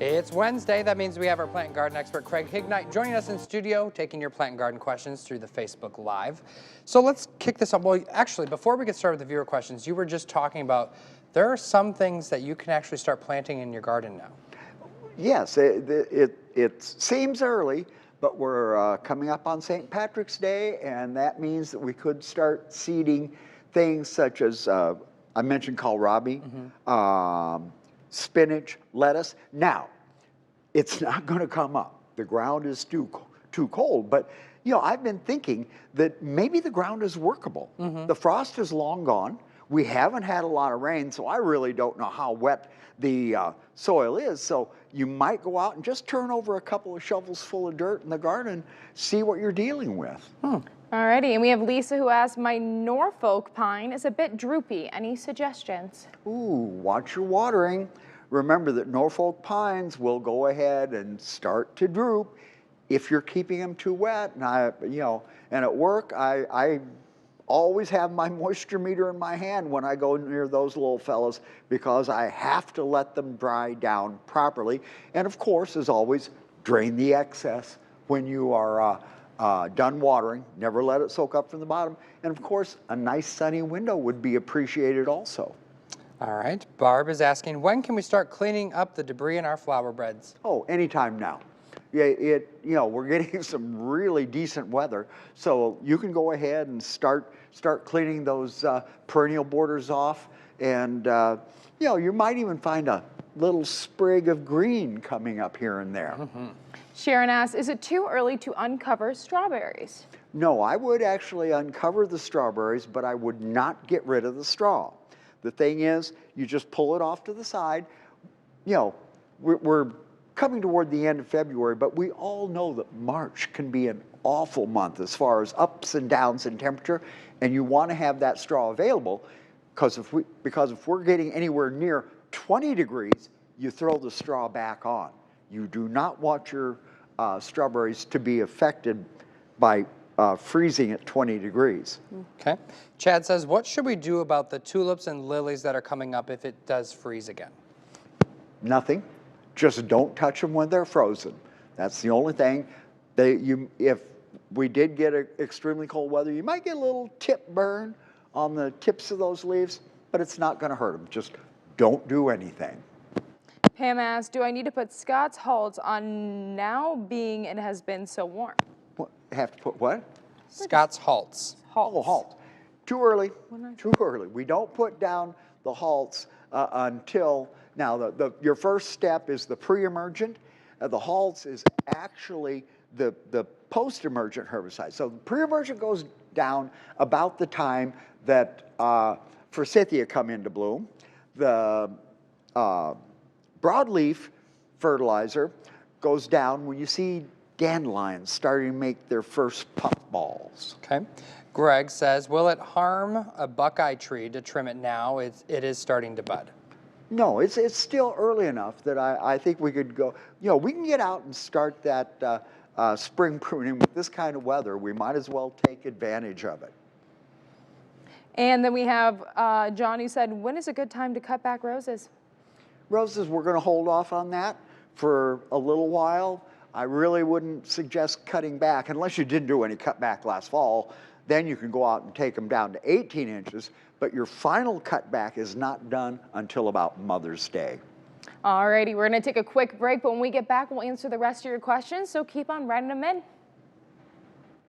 It's Wednesday. That means we have our plant and garden expert, Craig Feb, joining us in studio, taking your plant and garden questions through the Facebook Live. So let's kick this up. Well, actually, before we get started with the viewer questions, you were just talking about there are some things that you can actually start planting in your garden now. Yes, it seems early, but we're coming up on St. Patrick's Day, and that means that we could start seeding things such as, I mentioned kohlrabi, spinach, lettuce. Now, it's not going to come up. The ground is too cold, but you know, I've been thinking that maybe the ground is workable. The frost is long gone. We haven't had a lot of rain, so I really don't know how wet the soil is. So you might go out and just turn over a couple of shovels full of dirt in the garden, see what you're dealing with. Alrighty, and we have Lisa who asked, my Norfolk pine is a bit droopy. Any suggestions? Ooh, watch your watering. Remember that Norfolk pines will go ahead and start to droop if you're keeping them too wet. And and at work, I always have my moisture meter in my hand when I go near those little fellows because I have to let them dry down properly. And of course, as always, drain the excess when you are done watering. Never let it soak up from the bottom. And of course, a nice sunny window would be appreciated also. All right. Barb is asking, when can we start cleaning up the debris in our flower beds? Oh, anytime now. Yeah, we're getting some really decent weather, so you can go ahead and start cleaning those perennial borders off, and you might even find a little sprig of green coming up here and there. Sharon asks, is it too early to uncover strawberries? No, I would actually uncover the strawberries, but I would not get rid of the straw. The thing is, you just pull it off to the side. We're coming toward the end of February, but we all know that March can be an awful month as far as ups and downs in temperature, and you want to have that straw available because if we're getting anywhere near 20 degrees, you throw the straw back on. You do not want your strawberries to be affected by freezing at 20 degrees. Okay. Chad says, what should we do about the tulips and lilies that are coming up if it does freeze again? Nothing. Just don't touch them when they're frozen. That's the only thing. If we did get extremely cold weather, you might get a little tip burn on the tips of those leaves, but it's not going to hurt them. Just don't do anything. Pam asks, do I need to put Scott's Halts on now being it has been so warm? What, have to put what? Scott's Halts. Oh, halt. Too early. Too early. We don't put down the halts until, now your first step is the pre-emergent. The halts is actually the post-emergent herbicide. So the pre-emergent goes down about the time that forsythia come into bloom. The broadleaf fertilizer goes down when you see dandelions starting to make their first puffballs. Okay. Greg says, will it harm a buckeye tree to trim it now? It is starting to bud. No, it's still early enough that I think we could go, we can get out and start that spring pruning with this kind of weather. We might as well take advantage of it. And then we have John who said, when is a good time to cut back roses? Roses, we're going to hold off on that for a little while. I really wouldn't suggest cutting back unless you didn't do any cutback last fall. Then you can go out and take them down to 18 inches, but your final cutback is not done until about Mother's Day. Alrighty, we're going to take a quick break, but when we get back, we'll answer the rest of your questions, so keep on writing them in.